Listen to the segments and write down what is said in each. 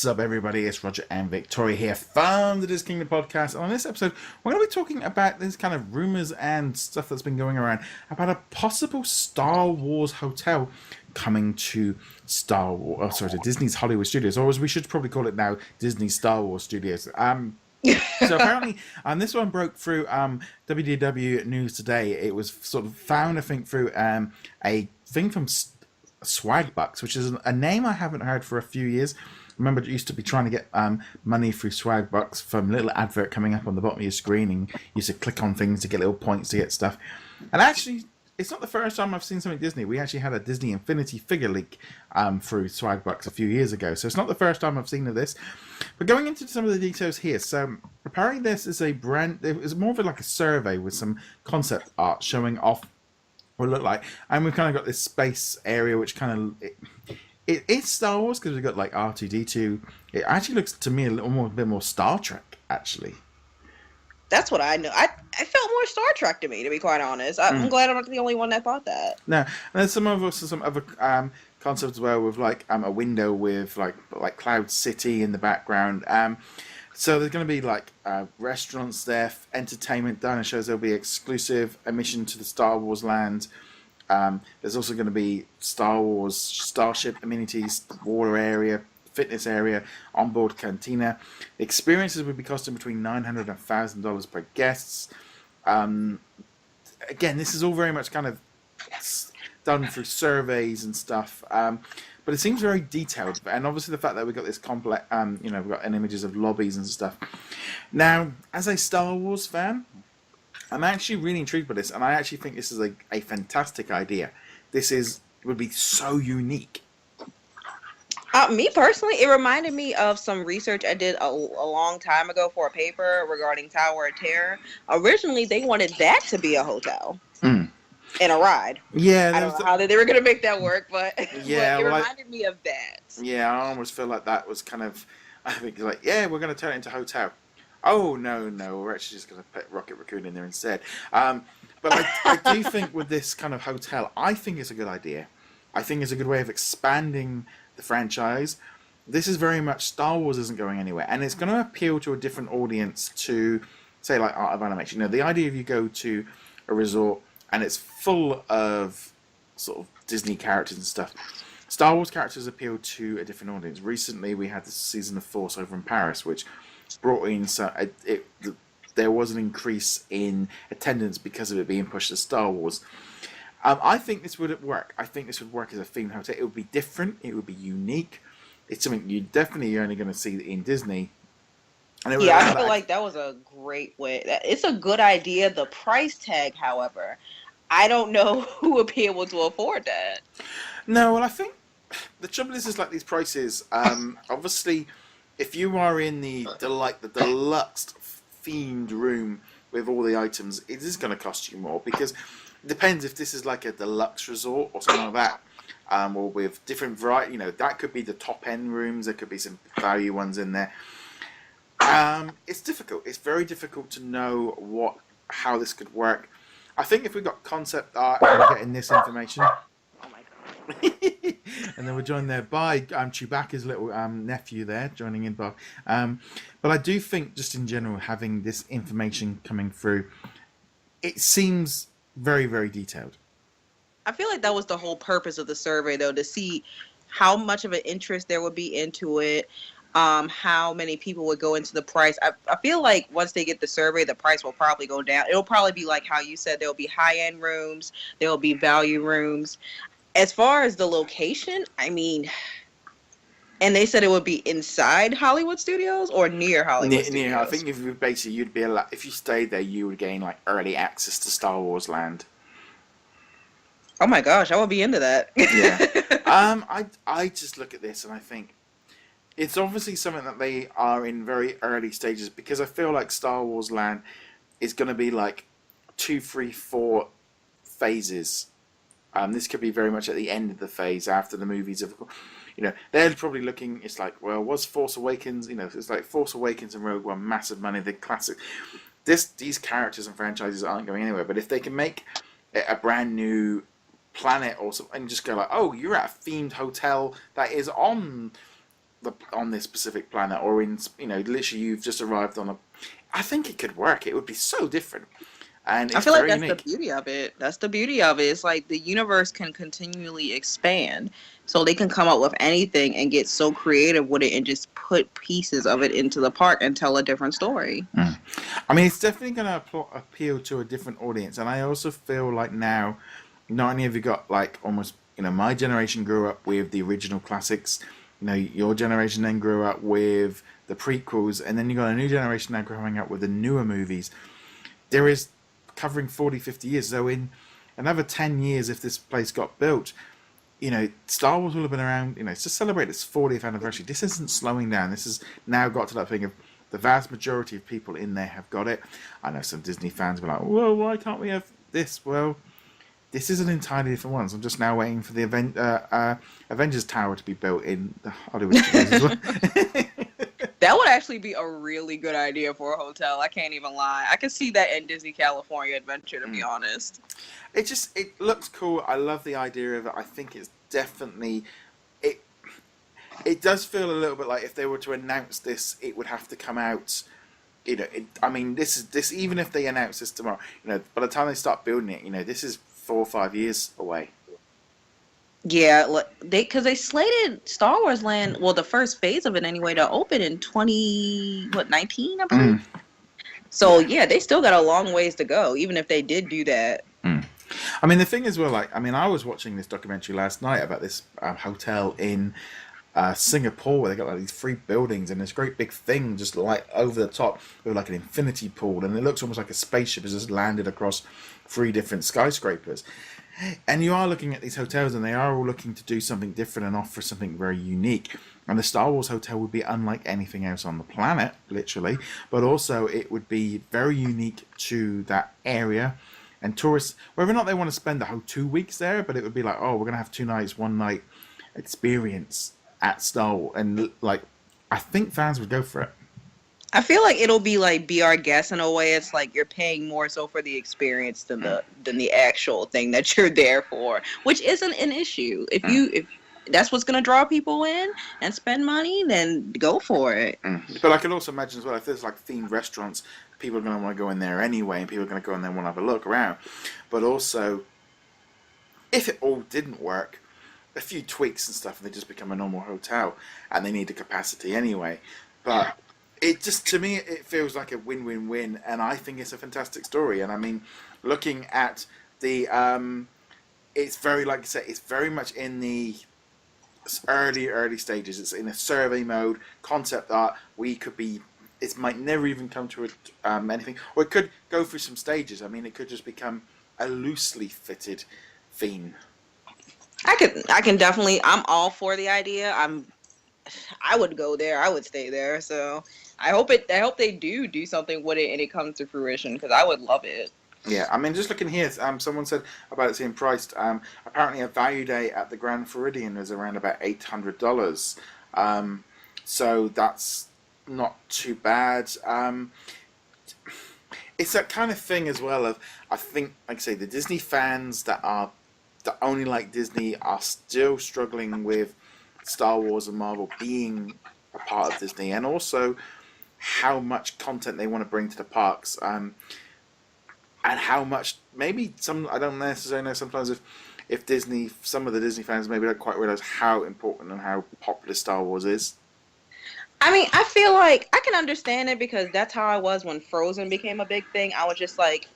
What's up, everybody? It's Roger and Victoria here from the DisKingdom podcast. And on this episode, we're going to be talking about this kind of rumors and stuff that's been going around about a possible Star Wars hotel coming to to Disney's Hollywood Studios, or as we should probably call it now, Disney Star Wars Studios. So apparently, this one broke through WDW News Today. It was sort of found, I think, through a thing from Swagbucks, which is a name I haven't heard for a few years. Remember, it used to be trying to get money through Swagbucks from a little advert coming up on the bottom of your screen, and you used to click on things to get little points to get stuff. And actually, it's not the first time I've seen something Disney. We actually had a Disney Infinity figure leak through Swagbucks a few years ago, so it's not the first time I've seen of this. But going into some of the details here, so apparently this is it was more of like a survey with some concept art showing off what it looked like, and we've kind of got this space area which kind of it is Star Wars because we've got like R2-D2. It actually looks to me a bit more Star Trek, actually. That's what I know. I felt more Star Trek to me, to be quite honest. I'm glad I'm not the only one that thought that. No, and there's some other concepts as well, with like a window with like Cloud City in the background. So there's going to be like restaurants there, entertainment done, and shows there'll be exclusive admission to the Star Wars land. There's also going to be Star Wars starship amenities, water area, fitness area, onboard cantina. The experiences would be costing between $900 and $1,000 per guests. Again, this is all very much kind of done through surveys and stuff, but it seems very detailed. And obviously, the fact that we've got this complex, we've got images of lobbies and stuff. Now, as a Star Wars fan, I'm actually really intrigued by this, and I actually think this is a fantastic idea. This would be so unique. Me personally, it reminded me of some research I did a long time ago for a paper regarding Tower of Terror. Originally, they wanted that to be a hotel and a ride. Yeah, I don't know how they were going to make that work, but, yeah, but it reminded me of that. Yeah, I almost feel like that was kind of, I think, like, yeah, we're going to turn it into a hotel. Oh, no, we're actually just going to put Rocket Raccoon in there instead. But I do think with this kind of hotel, I think it's a good idea. I think it's a good way of expanding the franchise. This is very much, Star Wars isn't going anywhere, and it's going to appeal to a different audience to, say, like Art of Animation. You know, the idea of you go to a resort and it's full of sort of Disney characters and stuff. Star Wars characters appeal to a different audience. Recently, we had the season of Force over in Paris, which brought in there was an increase in attendance because of it being pushed to Star Wars. I think this would work. I think this would work as a themed hotel. It would be different. It would be unique. It's something you're only going to see in Disney. And I feel like that was a great way. It's a good idea. The price tag, however, I don't know who would be able to afford that. No, well, I think the trouble is like these prices. Obviously, if you are in the deluxe themed room with all the items, it is going to cost you more, because it depends if this is like a deluxe resort or something like that, or with different variety. You know, that could be the top end rooms. There could be some value ones in there. It's difficult. It's very difficult to know how this could work. I think if we got concept art and we're getting this information. And then we're joined there by Chewbacca's little nephew there, joining in, Bob. But I do think, just in general, having this information coming through, it seems very, very detailed. I feel like that was the whole purpose of the survey, though, to see how much of an interest there would be into it, how many people would go into the price. I feel like once they get the survey, the price will probably go down. It'll probably be like how you said, there'll be high-end rooms, there'll be value rooms. As far as the location, I mean, and they said it would be inside Hollywood Studios or near Hollywood Studios. Near, I think you'd be allowed, if you stayed there, you would gain like early access to Star Wars Land. Oh my gosh, I would be into that. Yeah. I just look at this and I think it's obviously something that they are in very early stages, because I feel like Star Wars Land is going to be like 2, 3, 4 phases. This could be very much at the end of the phase after the movies have, they're probably looking. It's like, well, was Force Awakens? It's like Force Awakens and Rogue One, massive money, the classic. These characters and franchises aren't going anywhere. But if they can make a brand new planet or something, and just go like, oh, you're at a themed hotel that is on on this specific planet, or in, literally you've just arrived on a. I think it could work. It would be so different, and I it's feel like very that's the unique. beauty of it. That's the beauty of it. It's like the universe can continually expand. So they can come up with anything and get so creative with it and just put pieces of it into the park and tell a different story. Mm. I mean, it's definitely going to appeal to a different audience, and I also feel like now, not only have you got like almost, my generation grew up with the original classics, your generation then grew up with the prequels, and then you got a new generation now growing up with the newer movies. There is covering 40, 50 years, so in another 10 years, if this place got built, Star Wars will have been around, to celebrate its 40th anniversary. This isn't slowing down. This has now got to that thing of the vast majority of people in there have got it. I know some Disney fans were like, well, why can't we have this? Well, this is an entirely different one. So I'm just now waiting for the Avengers Tower to be built in the Hollywood Studios as well. That would actually be a really good idea for a hotel. I can't even lie. I could see that in Disney California Adventure, to be honest. It looks cool. I love the idea of it. I think it's definitely it does feel a little bit like if they were to announce this, it would have to come out. I mean, this even if they announce this tomorrow, by the time they start building it, this is 4 or 5 years away. Yeah, because they slated Star Wars Land, well, the first phase of it anyway, to open in 19, I believe. So yeah, they still got a long ways to go, even if they did do that. I mean, the thing is, well, I was watching this documentary last night about this hotel in Singapore where they got like these 3 buildings and this great big thing just like over the top with like an infinity pool, and it looks almost like a spaceship has just landed across 3 different skyscrapers. And you are looking at these hotels, and they are all looking to do something different and offer something very unique. And the Star Wars hotel would be unlike anything else on the planet, literally, but also it would be very unique to that area. And tourists, whether or not they want to spend the whole 2 weeks there, but it would be like, oh, we're going to have 2 nights, 1 night experience at Star Wars. And like, I think fans would go for it. I feel like it'll be like Be Our Guest in a way. It's like you're paying more so for the experience than the actual thing that you're there for, which isn't an issue. If that's what's gonna draw people in and spend money, then go for it. But I can also imagine as well, if there's like themed restaurants, people are gonna want to go in there anyway, and people are gonna go in there and want to have a look around. But also, if it all didn't work, a few tweaks and stuff, and they just become a normal hotel, and they need the capacity anyway. But it just, to me, it feels like a win-win-win, and I think it's a fantastic story. And I mean, looking at the, it's very, like I said, it's very much in the early stages. It's in a survey mode, concept art. It might never even come to anything, or it could go through some stages. I mean, it could just become a loosely fitted theme. I can definitely. I'm all for the idea. I would go there. I would stay there. So I hope they do something with it and it comes to fruition, because I would love it. Yeah, I mean, just looking here, someone said about it being priced. Apparently, a value day at the Grand Floridian is around about $800. So that's not too bad. It's that kind of thing as well. Of I think, like I say, the Disney fans that only like Disney are still struggling with Star Wars and Marvel being a part of Disney, and also how much content they want to bring to the parks, and how much maybe I don't necessarily know sometimes if Disney, some of the Disney fans maybe don't quite realize how important and how popular Star Wars is. I mean, I feel like I can understand it, because that's how I was when Frozen became a big thing. I was just like,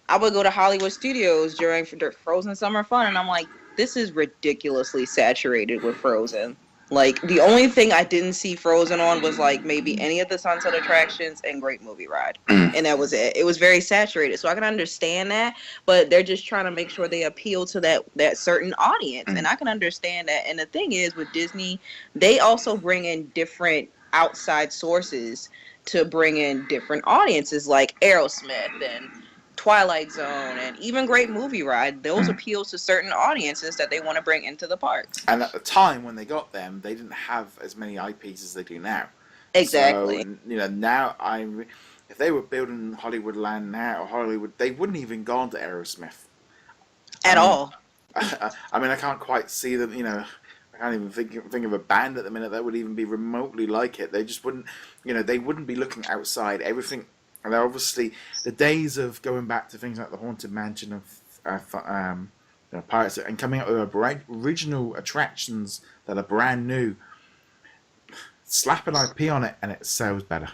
I would go to Hollywood Studios during Frozen Summer Fun, and I'm like, this is ridiculously saturated with Frozen. Like, the only thing I didn't see Frozen on was like maybe any of the Sunset attractions and Great Movie Ride, and that was it. It was very saturated, so I can understand that, but they're just trying to make sure they appeal to that certain audience, and I can understand that. And the thing is, with Disney, they also bring in different outside sources to bring in different audiences, like Aerosmith and Twilight Zone and even Great Movie Ride. Those appeal to certain audiences that they want to bring into the parks. And at the time when they got them, they didn't have as many IPs as they do now. Exactly. So, now if they were building Hollywood Land now, they wouldn't even gone to Aerosmith At all. I mean, I can't quite see them, I can't even think of a band at the minute that would even be remotely like it. They just wouldn't, they wouldn't be looking outside. Everything, and obviously the days of going back to things like the Haunted Mansion of Pirates and coming up with original attractions that are brand new. Slap an IP on it and it sells better.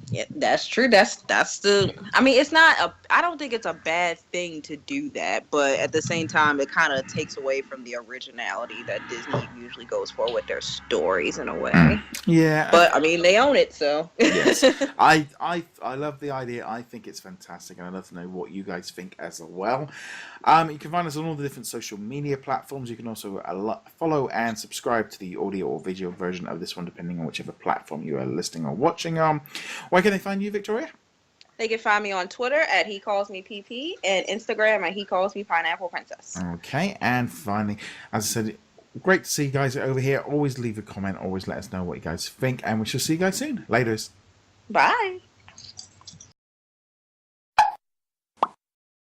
Yeah, that's true. That's the. I mean, it's not a. I don't think it's a bad thing to do that, but at the same time, it kind of takes away from the originality that Disney usually goes for with their stories in a way. Yeah, but I mean, they own it, so. Yes, I love the idea. I think it's fantastic, and I'd love to know what you guys think as well. You can find us on all the different social media platforms. You can also follow and subscribe to the audio or video version of this one, depending on whichever platform you are listening or watching on. Where can they find you, Victoria? They can find me on Twitter at He Calls Me PP and Instagram at He Calls Me Pineapple Princess. Okay, and finally, as I said, great to see you guys over here. Always leave a comment. Always let us know what you guys think, and we shall see you guys soon. Laters. Bye.